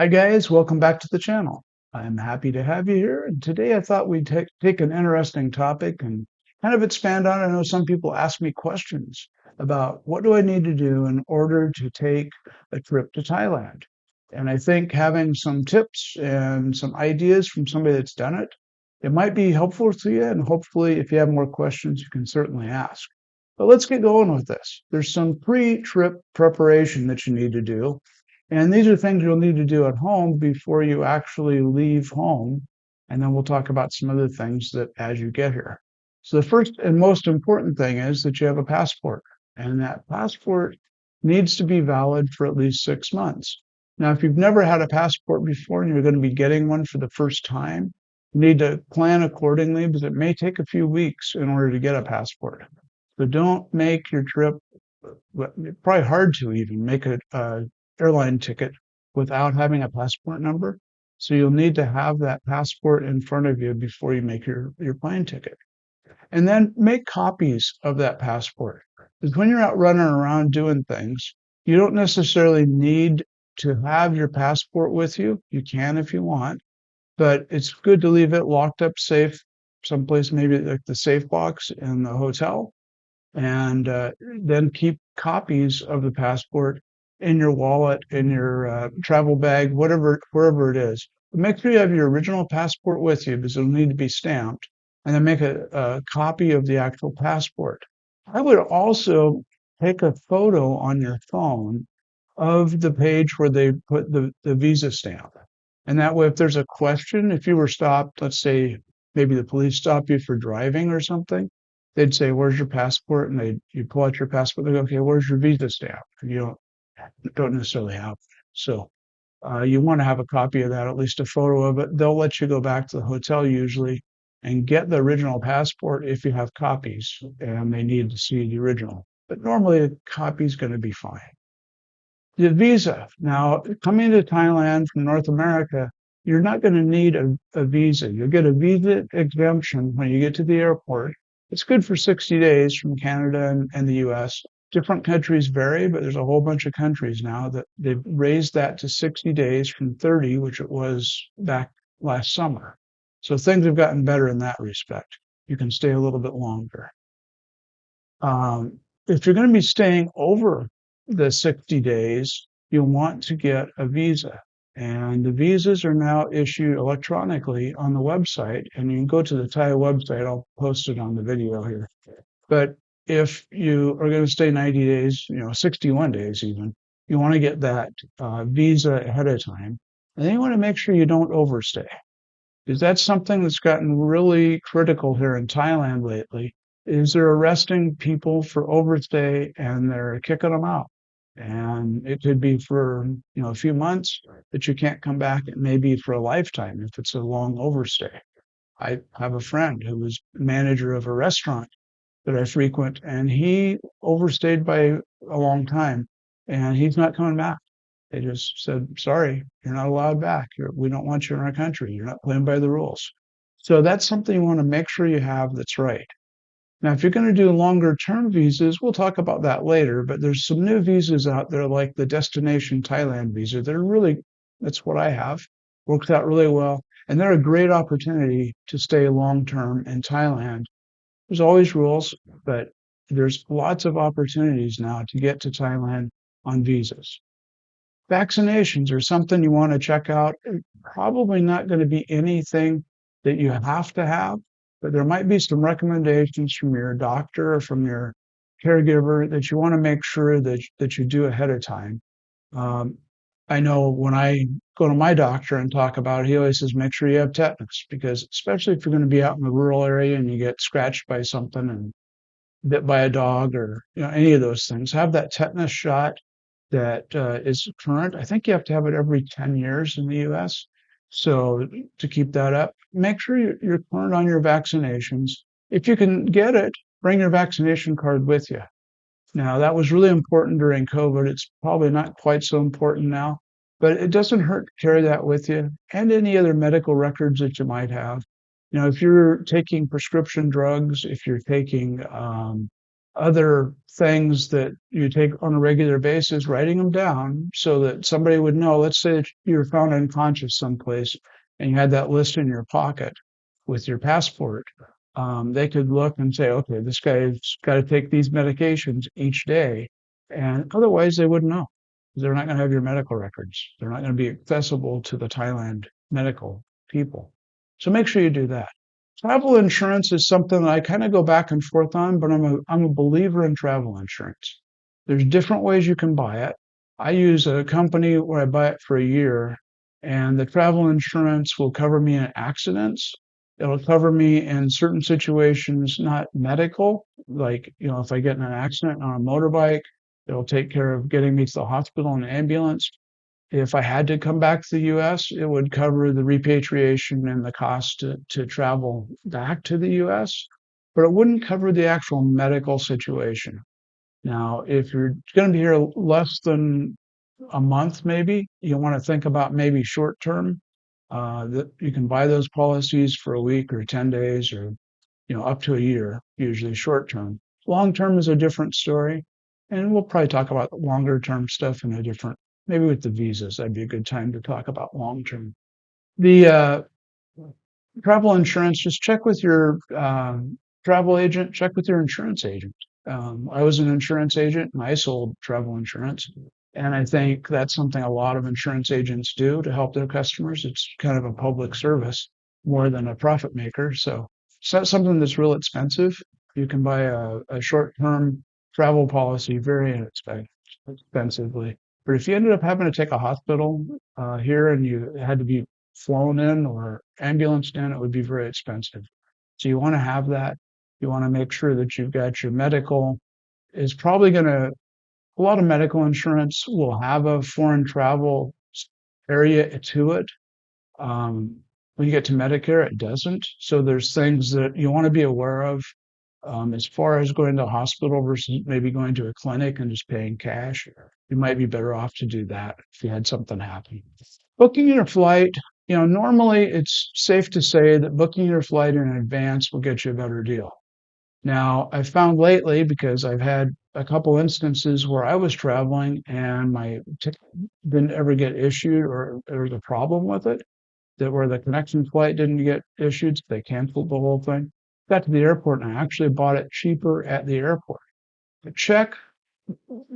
Hi guys, welcome back to the channel. I'm happy to have you here. And today I thought we'd take an interesting topic and kind of expand on it. I know some people ask me questions about what do I need to do in order to take a trip to Thailand. And I think having some tips and some ideas from somebody that's done it, it might be helpful to you. And hopefully, if you have more questions, you can certainly ask. But let's get going with this. There's some pre-trip preparation that you need to do, and these are things you'll need to do at home before you actually leave home. And then we'll talk about some other things that as you get here. So the first and most important thing is that you have a passport. And that passport needs to be valid for at least 6 months. Now, if you've never had a passport before and you're going to be getting one for the first time, you need to plan accordingly because it may take a few weeks in order to get a passport. So don't make your trip, probably hard to even make a airline ticket without having a passport number. So you'll need to have that passport in front of you before you make your plane ticket. And then make copies of that passport. Because when you're out running around doing things, you don't necessarily need to have your passport with you. You can if you want, but it's good to leave it locked up safe someplace, maybe like the safe box in the hotel, and then keep copies of the passport in your wallet, in your travel bag, whatever, wherever it is. But make sure you have your original passport with you because it'll need to be stamped, and then make a copy of the actual passport. I would also take a photo on your phone of the page where they put the visa stamp. And that way, if there's a question, if you were stopped, let's say maybe the police stop you for driving or something, they'd say, "Where's your passport?" And you pull out your passport. They go, "Okay, where's your visa stamp?" And you don't necessarily have. So you want to have a copy of that, at least a photo of it. They'll let you go back to the hotel usually and get the original passport if you have copies and they need to see the original. But normally a copy is going to be fine. The visa. Now, coming to Thailand from North America, you're not going to need a visa. You'll get a visa exemption when you get to the airport. It's good for 60 days from Canada and the US. Different countries vary, but there's a whole bunch of countries now that they've raised that to 60 days from 30, which it was back last summer. So things have gotten better in that respect. You can stay a little bit longer. If you're going to be staying over the 60 days, you'll want to get a visa. And the visas are now issued electronically on the website. And you can go to the Thai website. I'll post it on the video here. But if you are going to stay 90 days, 61 days even, you want to get that visa ahead of time. And then you want to make sure you don't overstay, because that's something that's gotten really critical here in Thailand lately, is they're arresting people for overstay and they're kicking them out. And it could be for, a few months that you can't come back. It may be for a lifetime if it's a long overstay. I have a friend who was manager of a restaurant that I frequent, and he overstayed by a long time, and he's not coming back. They just said, "Sorry, you're not allowed back. We don't want you in our country. You're not playing by the rules." So that's something you want to make sure you have that's right. Now, if you're going to do longer term visas, we'll talk about that later, but there's some new visas out there like the Destination Thailand visa. That's what I have. Works out really well. And they're a great opportunity to stay long term in Thailand. There's always rules, but there's lots of opportunities now to get to Thailand on visas. Vaccinations are something you want to check out. Probably not going to be anything that you have to have, but there might be some recommendations from your doctor or from your caregiver that you want to make sure that you do ahead of time. Um, I know when I go to my doctor and talk about it, he always says, make sure you have tetanus, because especially if you're going to be out in the rural area and you get scratched by something and bit by a dog or any of those things, have that tetanus shot that is current. I think you have to have it every 10 years in the US. So to keep that up, make sure you're current on your vaccinations. If you can get it, bring your vaccination card with you. Now, that was really important during COVID. It's probably not quite so important now, but it doesn't hurt to carry that with you, and any other medical records that you might have. If you're taking prescription drugs, if you're taking other things that you take on a regular basis, writing them down so that somebody would know. Let's say that you were found unconscious someplace and you had that list in your pocket with your passport. They could look and say, okay, this guy's got to take these medications each day. And otherwise, they wouldn't know. They're not going to have your medical records. They're not going to be accessible to the Thailand medical people. So make sure you do that. Travel insurance is something that I kind of go back and forth on, but I'm a believer in travel insurance. There's different ways you can buy it. I use a company where I buy it for a year, and the travel insurance will cover me in accidents. It'll cover me in certain situations, not medical, like, if I get in an accident on a motorbike, it'll take care of getting me to the hospital in an ambulance. If I had to come back to the US, it would cover the repatriation and the cost to travel back to the US, but it wouldn't cover the actual medical situation. Now, if you're going to be here less than a month, maybe you want to think about maybe short term. That you can buy those policies for a week or 10 days or up to a year, usually short term. Long term is a different story. And we'll probably talk about longer term stuff in a different, maybe with the visas, that'd be a good time to talk about long term. The travel insurance, just check with your travel agent, check with your insurance agent. I was an insurance agent and I sold travel insurance. And I think that's something a lot of insurance agents do to help their customers. It's kind of a public service more than a profit maker. So it's not something that's real expensive. You can buy a short-term travel policy very inexpensively. But if you ended up having to take a hospital here and you had to be flown in or ambulanced in, it would be very expensive. So you want to have that. You want to make sure that you've got your medical is probably going to, a lot of medical insurance will have a foreign travel area to it. When you get to Medicare, it doesn't. So there's things that you want to be aware of as far as going to a hospital versus maybe going to a clinic and just paying cash. You might be better off to do that if you had something happen. Booking your flight, normally it's safe to say that booking your flight in advance will get you a better deal. Now, I've found lately, because I've had a couple instances where I was traveling and my ticket didn't ever get issued, or there was a problem with it, that where the connection flight didn't get issued, so they canceled the whole thing. Got to the airport and I actually bought it cheaper at the airport. But check,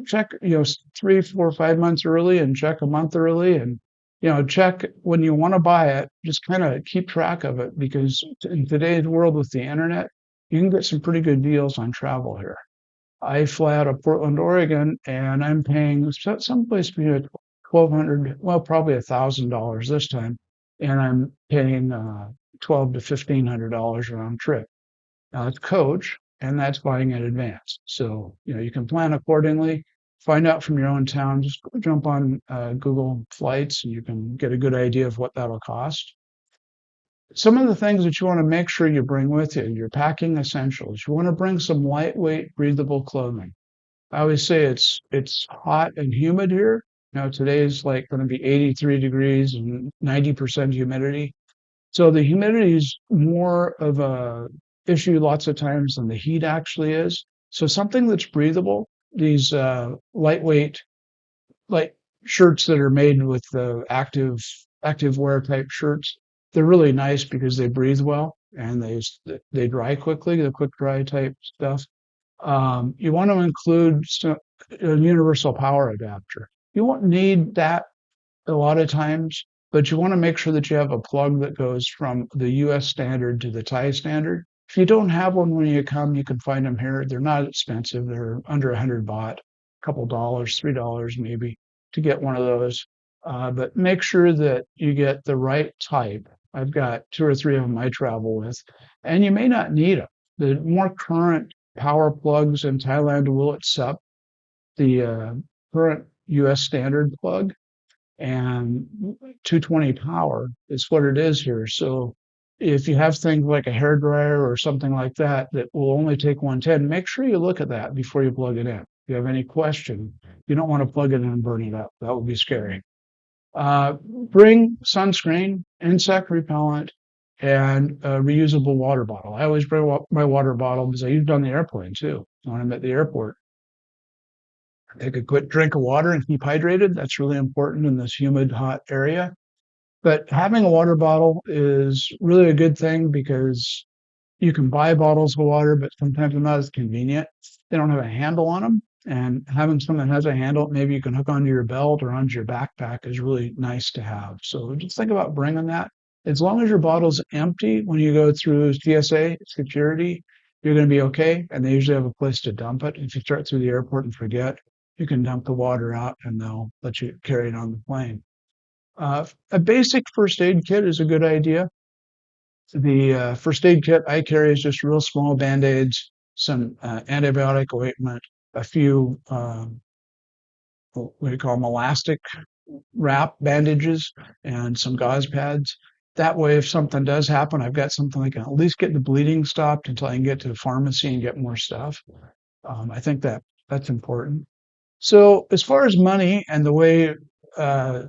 3, 4, 5 months early and check a month early, and check when you want to buy it. Just kind of keep track of it, because in today's world with the internet, you can get some pretty good deals on travel here. I fly out of Portland, Oregon, and I'm paying someplace between 1,200, well, probably $1,000 this time, and I'm paying 1,200 to $1,500 round trip. Now it's coach, and that's buying in advance. So you can plan accordingly. Find out from your own town. Just jump on Google Flights, and you can get a good idea of what that'll cost. Some of the things that you want to make sure you bring with you, your packing essentials. You want to bring some lightweight, breathable clothing. I always say it's hot and humid here. Today is like going to be 83 degrees and 90% humidity. So the humidity is more of a issue lots of times than the heat actually is. So something that's breathable, these lightweight, like shirts that are made with the active wear type shirts, they're really nice because they breathe well and they dry quickly, the quick dry type stuff. You want to include a universal power adapter. You won't need that a lot of times, but you want to make sure that you have a plug that goes from the US standard to the Thai standard. If you don't have one when you come, you can find them here. They're not expensive. They're under 100 baht, a couple dollars, $3 maybe to get one of those. But make sure that you get the right type. I've got 2 or 3 of them I travel with, and you may not need them. The more current power plugs in Thailand will accept the current US standard plug, and 220 power is what it is here. So if you have things like a hair dryer or something like that that will only take 110, make sure you look at that before you plug it in. If you have any question, you don't want to plug it in and burn it up. That would be scary. Bring sunscreen, insect repellent, and a reusable water bottle. I always bring my water bottle because I use it on the airplane too. when I'm at the airport. Take a quick drink of water and keep hydrated. That's really important in this humid, hot area. But having a water bottle is really a good thing because you can buy bottles of water, but sometimes they're not as convenient. They don't have a handle on them. And having something that has a handle, maybe you can hook onto your belt or onto your backpack is really nice to have. So just think about bringing that. As long as your bottle's empty when you go through TSA security, you're going to be okay. And they usually have a place to dump it. If you start through the airport and forget, you can dump the water out and they'll let you carry it on the plane. A basic first aid kit is a good idea. The first aid kit I carry is just real small band-aids, some antibiotic ointment, a few what do you call them, elastic wrap bandages, and some gauze pads. That way, if something does happen, I've got something I can at least get the bleeding stopped until I can get to the pharmacy and get more stuff. I think that's important. So, as far as money and the way uh,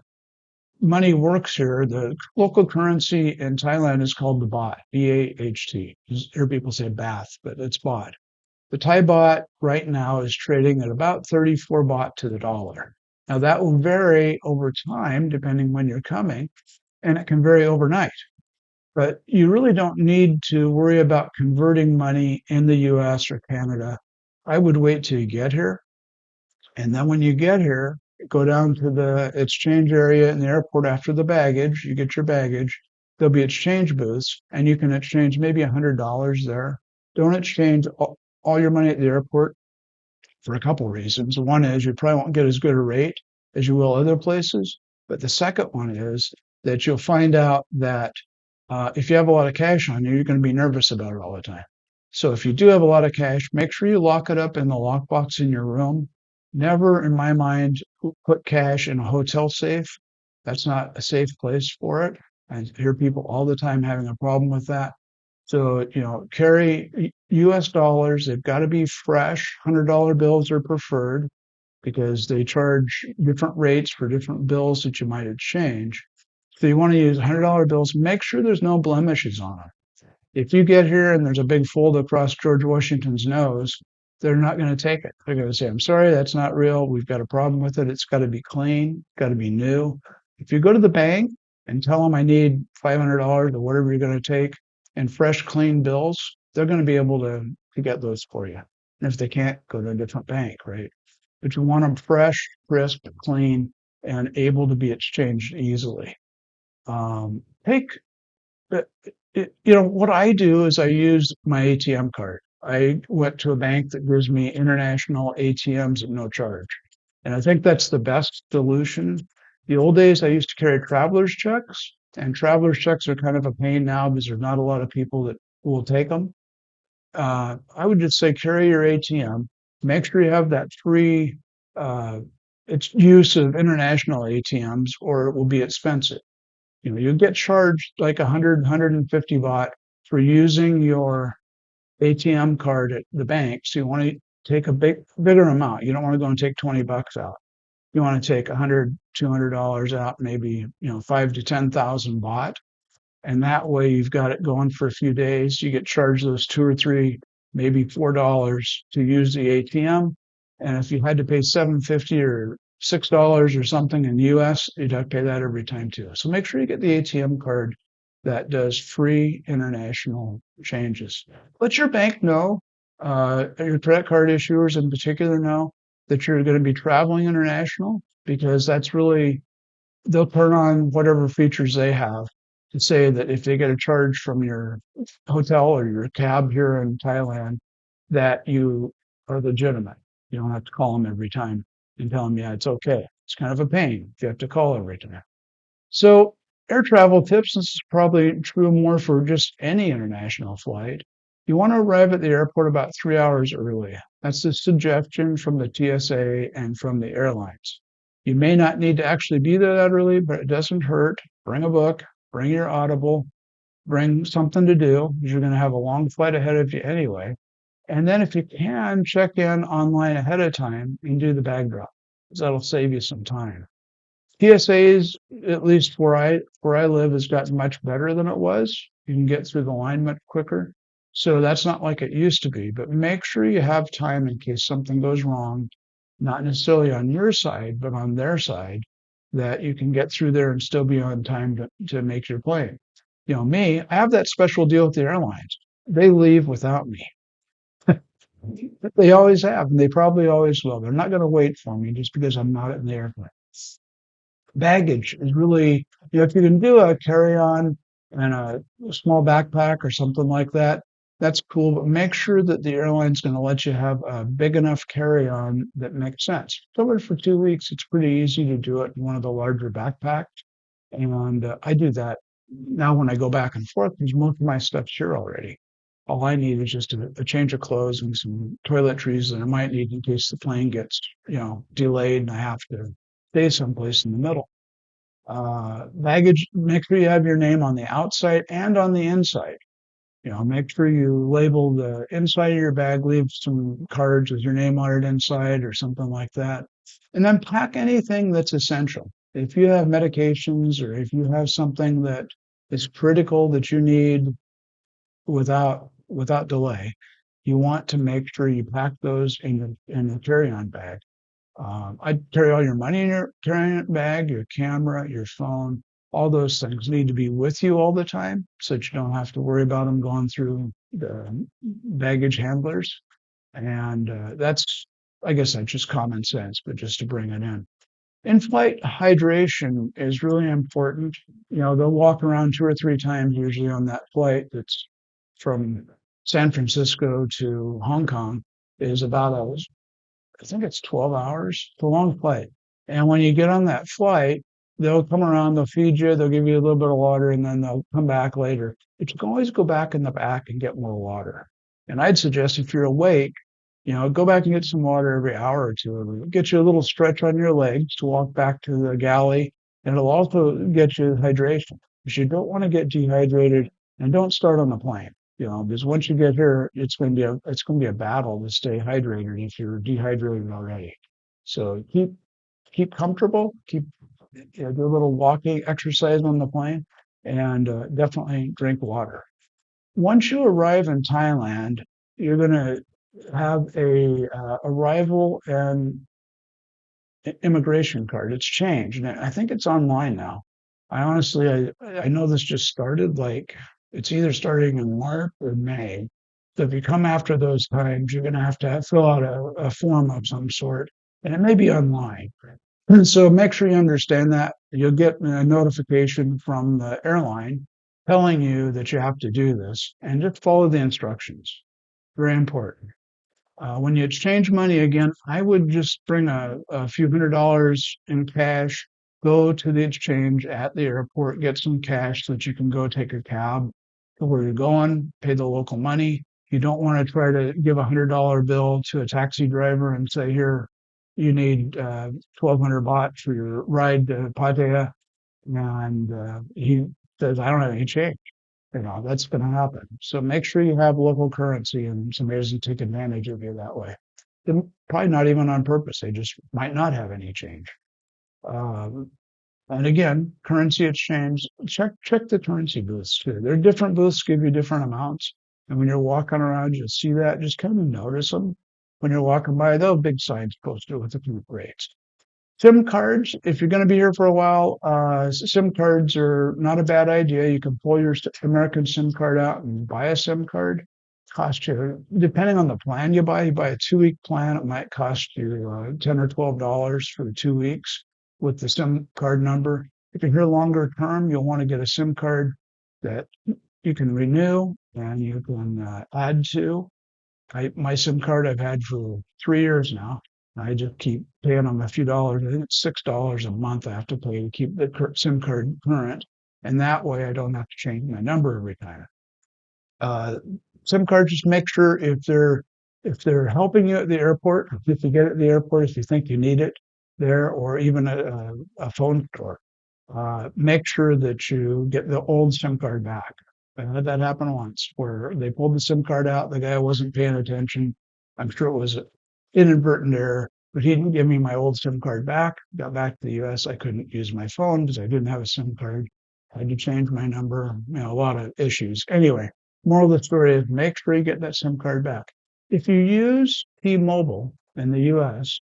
money works here, the local currency in Thailand is called the baht, BAHT. You hear people say bath, but it's baht. The Thai baht right now is trading at about 34 baht to the dollar. Now that will vary over time depending when you're coming, and it can vary overnight. But you really don't need to worry about converting money in the US or Canada. I would wait till you get here. And then when you get here, go down to the exchange area in the airport after the baggage. You get your baggage. There'll be exchange booths, and you can exchange maybe $100 there. Don't exchange all your money at the airport for a couple of reasons. One is you probably won't get as good a rate as you will other places. But the second one is that you'll find out that if you have a lot of cash on you, you're going to be nervous about it all the time. So if you do have a lot of cash, make sure you lock it up in the lockbox in your room. Never, in my mind, put cash in a hotel safe. That's not a safe place for it. I hear people all the time having a problem with that. So, carry US dollars. They've got to be fresh. $100 bills are preferred because they charge different rates for different bills that you might exchange. So you want to use $100 bills. Make sure there's no blemishes on them. If you get here and there's a big fold across George Washington's nose, they're not going to take it. They're going to say, I'm sorry, that's not real. We've got a problem with it. It's got to be clean, got to be new. If you go to the bank and tell them I need $500 or whatever you're going to take and fresh, clean bills, they're going to be able to get those for you. And if they can't, go to a different bank, right? But you want them fresh, crisp, clean, and able to be exchanged easily. Take what I do is I use my ATM card. I went to a bank that gives me international ATMs at no charge. And I think that's the best solution. The old days, I used to carry traveler's checks, and traveler's checks are kind of a pain now because there's not a lot of people that will take them. I would just say carry your ATM. Make sure you have that free it's use of international ATMs, or it will be expensive. You get charged like 150 baht for using your ATM card at the bank. So you want to take a bigger amount. You don't want to go and take 20 bucks out. You want to take 100, $200 out, maybe, 5 to 10,000 baht. And that way you've got it going for a few days. You get charged those 2 or 3, maybe $4 to use the ATM. And if you had to pay 750 or $6 or something in the US, you'd have to pay that every time too. So make sure you get the ATM card that does free international changes. Let your bank know, your credit card issuers in particular know that you're going to be traveling international, because that's really, they'll turn on whatever features they have to say that if they get a charge from your hotel or your cab here in Thailand, that you are legitimate. You don't have to call them every time and tell them, yeah, it's okay. It's kind of a pain if you have to call every time. So air travel tips, this is probably true more for just any international flight. You want to arrive at the airport about 3 hours early. That's the suggestion from the TSA and from the airlines. You may not need to actually be there that early, but it doesn't hurt. Bring a book, bring your Audible, bring something to do, because you're going to have a long flight ahead of you anyway. And then if you can, check in online ahead of time and do the bag drop, because that'll save you some time. TSAs, at least where I live, has gotten much better than it was. You can get through the line much quicker. So that's not like it used to be, but make sure you have time in case something goes wrong, not necessarily on your side, but on their side, that you can get through there and still be on time to make your plane. Me, I have that special deal with the airlines. They leave without me. They always have, and they probably always will. They're not going to wait for me just because I'm not in the airplane. Baggage is really, if you can do a carry-on and a small backpack or something like that, that's cool. But make sure that the airline's going to let you have a big enough carry-on that makes sense. Somewhere for 2 weeks, it's pretty easy to do it in one of the larger backpacks. And I do that now when I go back and forth because most of my stuff's here already. All I need is just a change of clothes and some toiletries that I might need in case the plane gets, delayed and I have to stay someplace in the middle. Baggage, make sure you have your name on the outside and on the inside. Make sure you label the inside of your bag, leave some cards with your name on it inside or something like that. And then pack anything that's essential. If you have medications or if you have something that is critical that you need without delay, you want to make sure you pack those in the carry-on bag. I'd carry all your money in your carry-on bag, your camera, your phone. All those things need to be with you all the time so that you don't have to worry about them going through the baggage handlers. And I guess that's just common sense, but just to bring it in. In-flight hydration is really important. They'll walk around 2 or 3 times usually on that flight that's from San Francisco to Hong Kong is about I think it's 12 hours. It's a long flight. And when you get on that flight, they'll come around, they'll feed you, they'll give you a little bit of water, and then they'll come back later. But you can always go back in the back and get more water. And I'd suggest if you're awake, go back and get some water every hour or two. It'll get you a little stretch on your legs to walk back to the galley, and it'll also get you hydration. Because you don't want to get dehydrated and don't start on the plane. Because once you get here, it's going to be a battle to stay hydrated if you're dehydrated already. So keep comfortable, do a little walking exercise on the plane, and definitely drink water. Once you arrive in Thailand, you're going to have a arrival and immigration card. It's changed, and I think it's online now. I know this just started. Like it's either starting in March or May. So if you come after those times, you're going to have fill out a form of some sort, and it may be online. And so make sure you understand that. You'll get a notification from the airline telling you that you have to do this, and just follow the instructions. Very important. When you exchange money again, I would just bring a few $100s in cash, go to the exchange at the airport, get some cash so that you can go take a cab to where you're going, pay the local money. You don't want to try to give $100 bill to a taxi driver and say, here, you need 1,200 baht for your ride to Pattaya. And he says, I don't have any change. That's going to happen. So make sure you have local currency and somebody doesn't take advantage of you that way. Probably not even on purpose. They just might not have any change. Um, and again, currency exchange, check the currency booths too. There are different booths give you different amounts. And when you're walking around, you'll see that. Just kind of notice them. When you're walking by, they'll have big signs posted with the group rates. SIM cards, if you're going to be here for a while, SIM cards are not a bad idea. You can pull your American SIM card out and buy a SIM card. Cost you, depending on the plan you buy a 2-week plan, it might cost you $10 or $12 for 2 weeks with the SIM card number. If you're here longer term, you'll want to get a SIM card that you can renew and you can add to. My SIM card I've had for 3 years now. I just keep paying them a few dollars. I think it's $6 a month I have to pay to keep the SIM card current, and that way I don't have to change my number every time. SIM cards, just make sure if they're helping you at the airport, if you get it at the airport, if you think you need it there, or even a phone store, make sure that you get the old SIM card back. I had that happen once where they pulled the SIM card out. The guy wasn't paying attention. I'm sure it was an inadvertent error, but he didn't give me my old SIM card back. Got back to the US. I couldn't use my phone because I didn't have a SIM card. I had to change my number, a lot of issues. Anyway, Moral of the story is make sure you get that SIM card back. If you use T-Mobile in the US,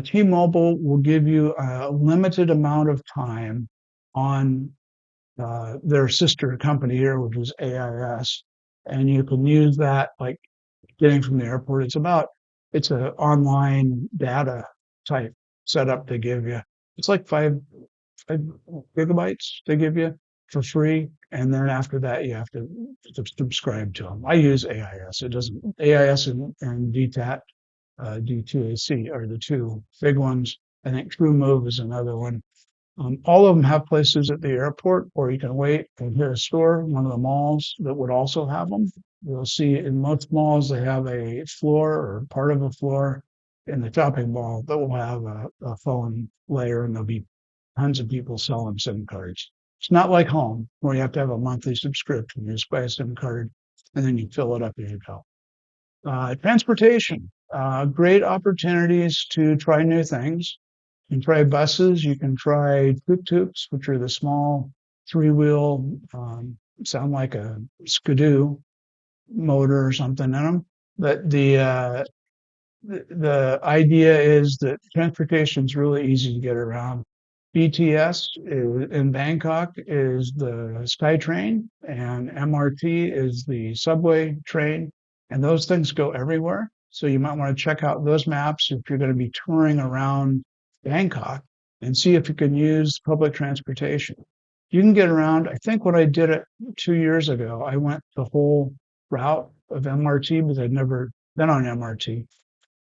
T-Mobile will give you a limited amount of time on their sister company here, which is AIS, and you can use that like getting from the airport. It's an online data type setup they give you. It's like 5 gigabytes they give you for free, and then after that you have to subscribe to them. I use AIS. It doesn't AIS and DTAT, D2AC are the two big ones. I think TrueMove is another one. All of them have places at the airport, or you can wait and hit a store, one of the malls that would also have them. You'll see in most malls they have a floor or part of a floor in the shopping mall that will have a phone layer, and there'll be tons of people selling SIM cards. It's not like home where you have to have a monthly subscription. You just buy a SIM card and then you fill it up as you go. Transportation, great opportunities to try new things. You can try buses. You can try tuk-tuks, which are the small three-wheel, sound like a skidoo motor or something in them. But the idea is that transportation is really easy to get around. BTS in Bangkok is the SkyTrain, and MRT is the subway train, and those things go everywhere. So you might want to check out those maps if you're going to be touring around Bangkok and see if you can use public transportation. You can get around. I think when I did it 2 years ago, I went the whole route of MRT because I'd never been on MRT,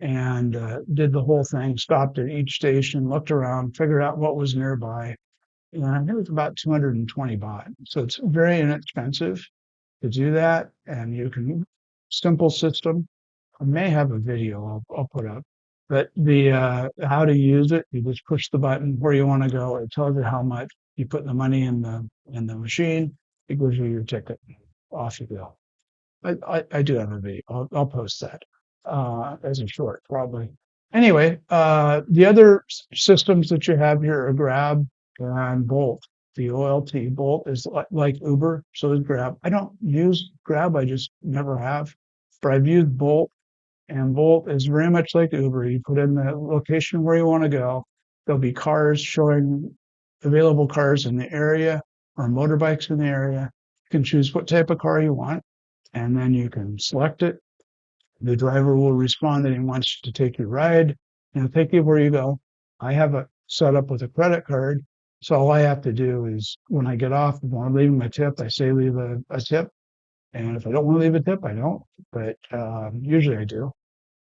and did the whole thing, stopped at each station, looked around, figured out what was nearby. And it was about 220 baht. So it's very inexpensive to do that. And you can, simple system. I may have a video I'll put up. But the how to use it, you just push the button where you want to go. It tells you how much. You put the money in the machine. It gives you your ticket. Off you go. I do have a video. I'll post that as a short, probably. Anyway, the other systems that you have here are Grab and Bolt. The OLT Bolt is like Uber, so is Grab. I don't use Grab, I just never have. But I've used Bolt, and Bolt is very much like Uber. You put in the location where you want to go. There'll be cars showing available cars in the area or motorbikes in the area. You can choose what type of car you want, and then you can select it. The driver will respond that he wants to take your ride and take you where you go. I have it set up with a credit card. So all I have to do is when I get off, if I want to leave a tip, I say leave a tip. And if I don't want to leave a tip, I don't. But usually I do.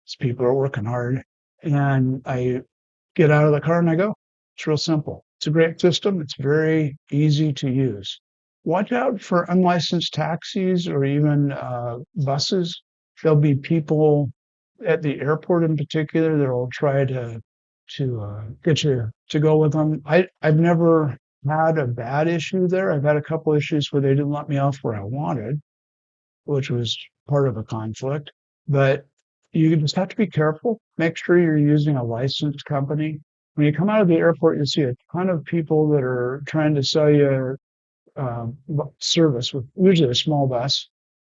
Because people are working hard. And I get out of the car and I go. It's real simple. It's a great system. It's very easy to use. Watch out for unlicensed taxis or even buses. There'll be people at the airport in particular that will try to get you to go with them. I've never had a bad issue there. I've had a couple issues where they didn't let me off where I wanted, which was part of a conflict. But you just have to be careful. Make sure you're using a licensed company. When you come out of the airport, you see a ton of people that are trying to sell you service with usually a small bus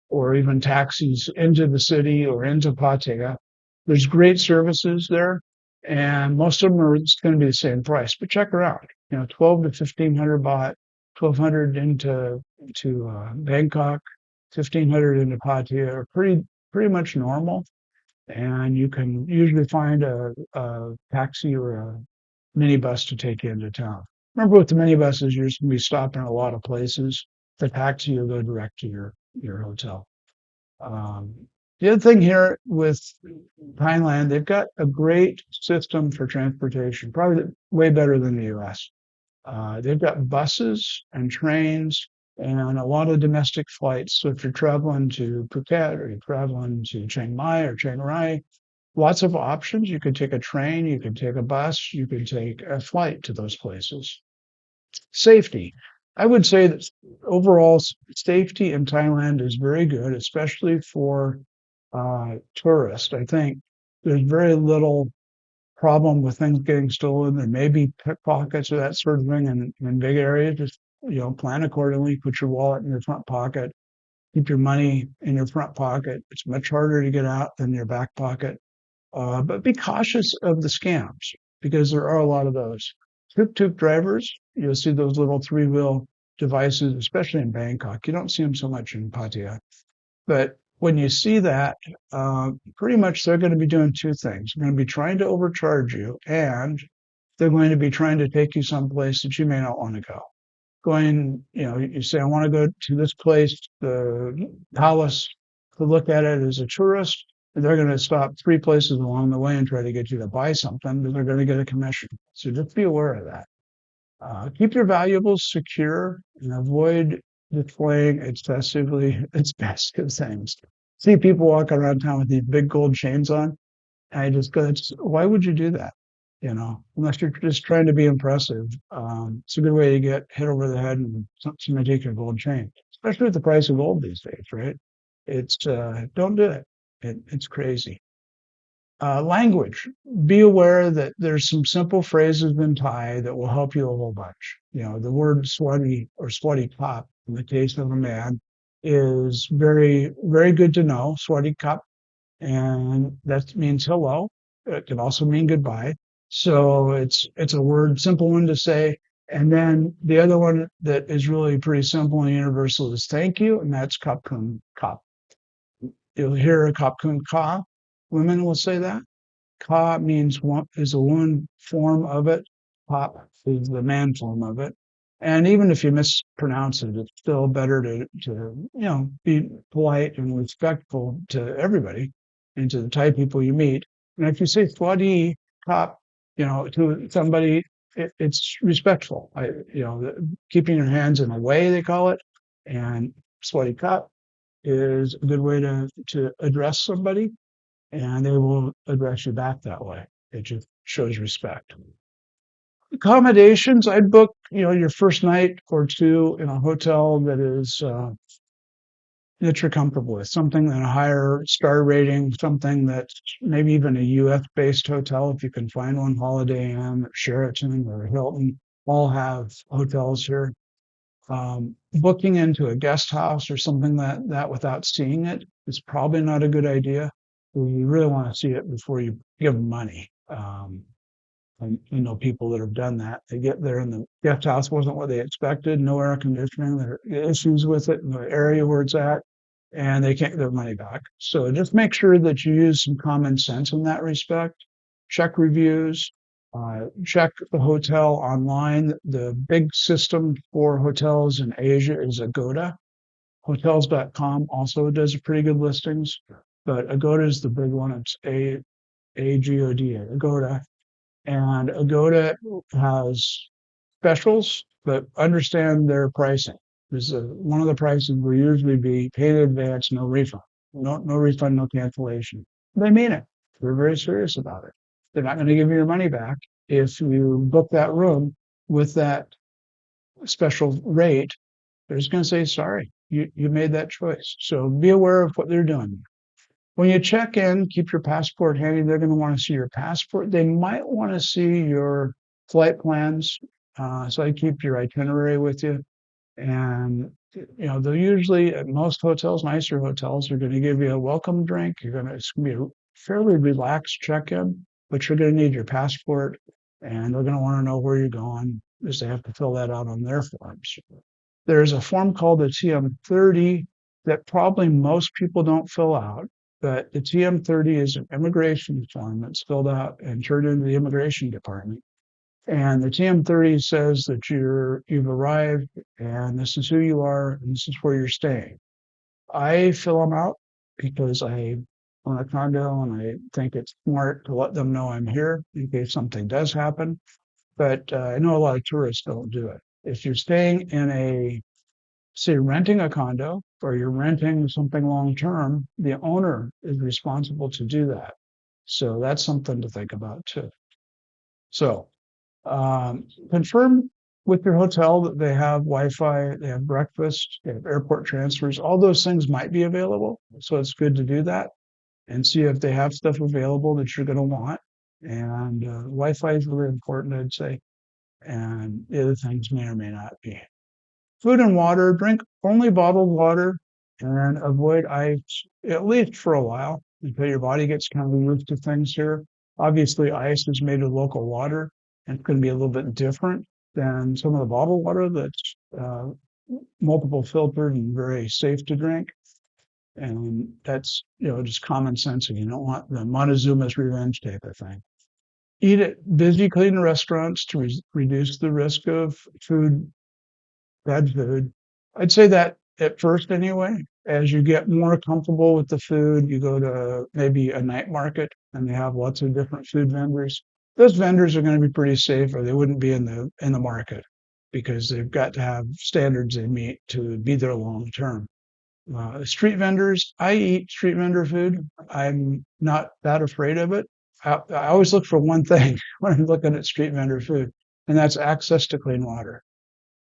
or even taxis into the city or into Pattaya. There's great services there, and most of them are it's going to be the same price. But check around. 12 to 1500 baht, 1200 into Bangkok, 1500 into Pattaya are pretty much normal, and you can usually find a taxi or a minibus to take you into town. Remember, with the minibuses, you're just going to be stopping at a lot of places. The taxi will go direct to your hotel. The other thing here with Thailand, they've got a great system for transportation, probably way better than the U.S. They've got buses and trains and a lot of domestic flights. So if you're traveling to Phuket or you're traveling to Chiang Mai or Chiang Rai, lots of options. You could take a train, you could take a bus, you could take a flight to those places. Safety. I would say that overall safety in Thailand is very good, especially for tourists. I think there's very little problem with things getting stolen. There may be pickpockets or that sort of thing in big areas. Just plan accordingly. Put your wallet in your front pocket. Keep your money in your front pocket. It's much harder to get out than your back pocket. But be cautious of the scams because there are a lot of those. Tuk-tuk drivers, you'll see those little three-wheel devices, especially in Bangkok. You don't see them so much in Pattaya. But when you see that, pretty much they're going to be doing two things. They're going to be trying to overcharge you, and they're going to be trying to take you someplace that you may not want to go. You say, I want to go to this place, the palace, to look at it as a tourist. And they're going to stop three places along the way and try to get you to buy something, but they're going to get a commission. So just be aware of that. Keep your valuables secure and avoid displaying excessively expensive things. See people walking around town with these big gold chains on. And I just go, why would you do that? Unless you're just trying to be impressive. It's a good way to get hit over the head and somebody take your gold chain, especially with the price of gold these days, right? Don't do it. It's crazy. Language. Be aware that there's some simple phrases in Thai that will help you a whole bunch. The word sweaty or sweaty top in the case of a man is very, very good to know. Sweaty cup, and that means hello. It can also mean goodbye. So it's a word, simple one to say. And then the other one that is really pretty simple and universal is thank you, and that's kap kun kap. You'll hear a kap kun ka. Women will say that. Ka means one is a woman form of it. Pop is the man form of it. And even if you mispronounce it, it's still better to be polite and respectful to everybody and to the Thai people you meet. And if you say Swati Kap, to somebody, it's respectful. Keeping your hands in a way, they call it. And Swati Kap is a good way to address somebody, and they will address you back that way. It just shows respect. Accommodations, I'd book, your first night or two in a hotel that you're comfortable with, something that a higher star rating, something that's maybe even a US based hotel if you can find one. Holiday Inn or Sheraton or Hilton all have hotels here. Booking into a guest house or something that without seeing it is probably not a good idea. You really want to see it before you give them money. I know people that have done that. They get there and the guest house wasn't what they expected, no air conditioning, there are issues with it in the area where it's at, and they can't get their money back. So just make sure that you use some common sense in that respect. Check reviews, check the hotel online. The big system for hotels in Asia is Agoda. Hotels.com also does pretty good listings, but Agoda is the big one. It's Agoda, Agoda. And Agoda has specials, but understand their pricing. One of the prices will usually be paid in advance, no refund. No refund, no cancellation. They mean it. They're very serious about it. They're not going to give you your money back if you book that room with that special rate. They're just going to say, sorry, you made that choice. So be aware of what they're doing. When you check in, keep your passport handy. They're going to want to see your passport. They might want to see your flight plans. So I keep your itinerary with you. And, they'll usually, at most hotels, nicer hotels, are going to give you a welcome drink. It's going to be a fairly relaxed check-in, but you're going to need your passport, and they're going to want to know where you're going because they have to fill that out on their forms. There's a form called the TM30 that probably most people don't fill out, but the TM30 is an immigration form that's filled out and turned into the immigration department. And the TM30 says that you've arrived and this is who you are and this is where you're staying. I fill them out because I own a condo and I think it's smart to let them know I'm here in case something does happen. But I know a lot of tourists don't do it. If you're staying say renting a condo or you're renting something long term, the owner is responsible to do that. So that's something to think about too. So confirm with your hotel that they have Wi-Fi, they have breakfast, they have airport transfers. All those things might be available. So it's good to do that and see if they have stuff available that you're going to want. And Wi-Fi is really important, I'd say. And the other things may or may not be. Food and water, drink only bottled water. and avoid ice, at least for a while, until your body gets kind of used to things here. Obviously, ice is made of local water, and it's going to be a little bit different than some of the bottled water that's multiple filtered and very safe to drink. And that's, just common sense. And you don't want the Montezuma's revenge type of thing. Eat at busy, clean restaurants to reduce the risk of bad food. I'd say that at first anyway. As you get more comfortable with the food, you go to maybe a night market and they have lots of different food vendors. Those vendors are going to be pretty safe, or they wouldn't be in the market because they've got to have standards they meet to be there long term. Street vendors, I eat street vendor food. I'm not that afraid of it. I always look for one thing when I'm looking at street vendor food, and that's access to clean water.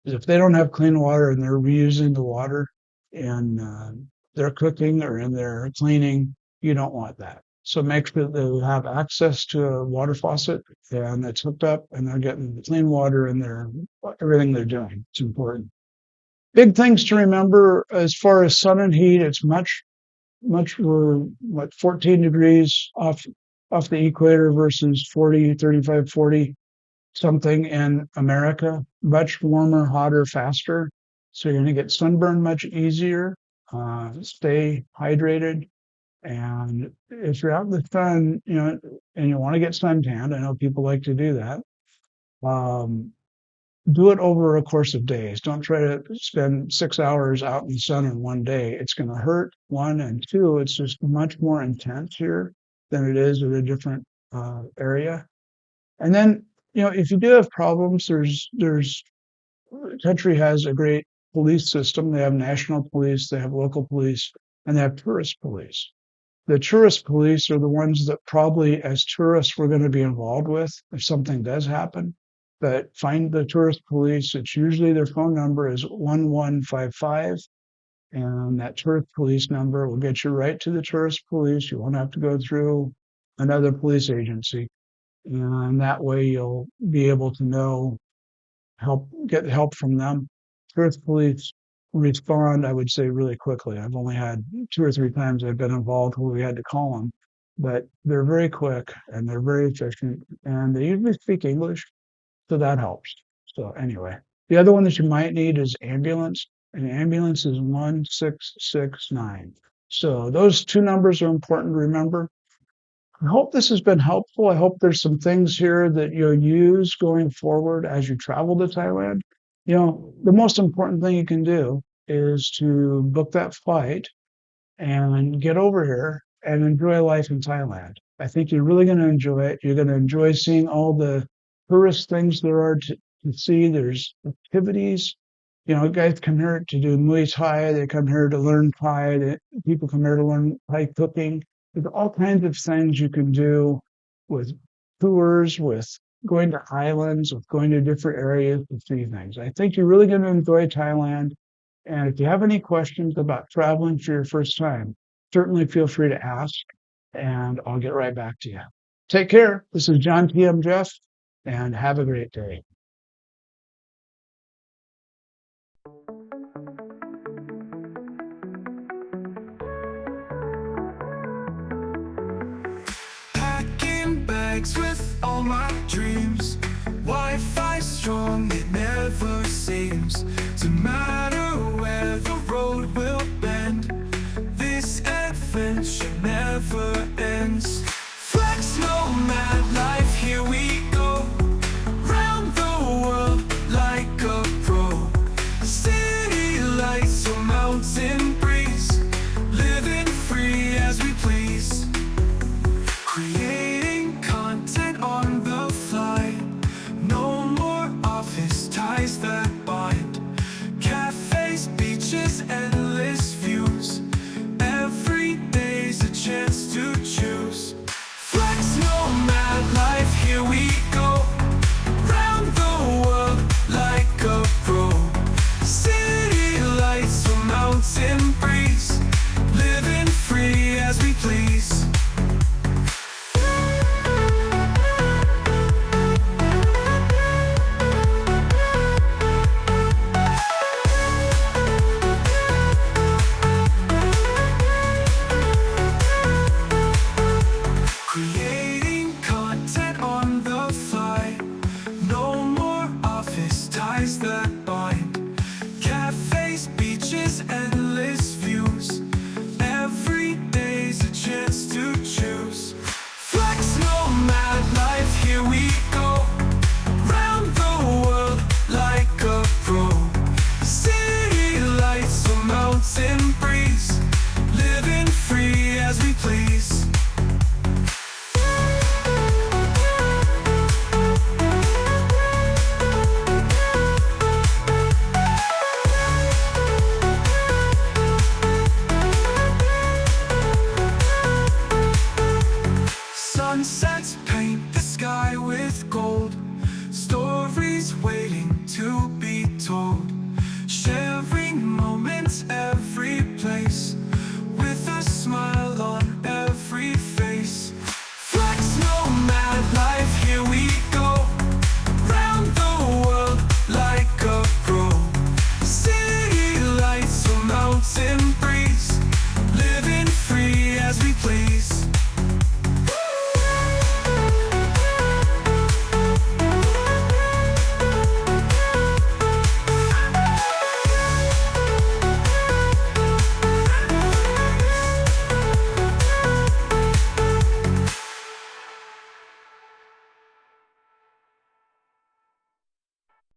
If they don't have clean water and they're reusing the water in their cooking or in their cleaning, you don't want that. So make sure that they have access to a water faucet and it's hooked up and they're getting clean water in their everything they're doing. It's important. Big things to remember as far as sun and heat. It's we're 14 degrees off the equator versus 40, 35, 40 something in America, much warmer, hotter, faster. So you're going to get sunburn much easier. Stay hydrated. And if you're out in the sun, and you want to get suntanned, I know people like to do that. Um, do it over a course of days. Don't try to spend 6 hours out in the sun in one day. It's going to hurt, one, and two, it's just much more intense here than it is at a different area. And then, if you do have problems, the country has a great police system. They have national police, they have local police, and they have tourist police. The tourist police are the ones that probably, as tourists, we're going to be involved with if something does happen. But find the tourist police. It's usually their phone number is 1155, and that tourist police number will get you right to the tourist police. You won't have to go through another police agency, and that way you'll be able to get help from them. Tourist police respond, I would say, really quickly. I've only had 2 or 3 times I've been involved where we had to call them, but they're very quick and they're very efficient, and they usually speak English, so that helps. So anyway, the other one that you might need is ambulance, and ambulance is 1669. So those two numbers are important to remember. I hope this has been helpful. I hope there's some things here that you'll use going forward as you travel to Thailand. The most important thing you can do is to book that flight and get over here and enjoy life in Thailand. I think you're really going to enjoy it. You're going to enjoy seeing all the tourist things there are to see. There's activities. Guys come here to do Muay Thai. They come here to learn Thai. People come here to learn Thai cooking. There's all kinds of things you can do with tours, with going to islands, with going to different areas to see things. I think you're really going to enjoy Thailand. And if you have any questions about traveling for your first time, certainly feel free to ask, and I'll get right back to you. Take care. This is John T.M. Jeff, and have a great day. Packing bags with all my dreams. Wi-Fi strong, it never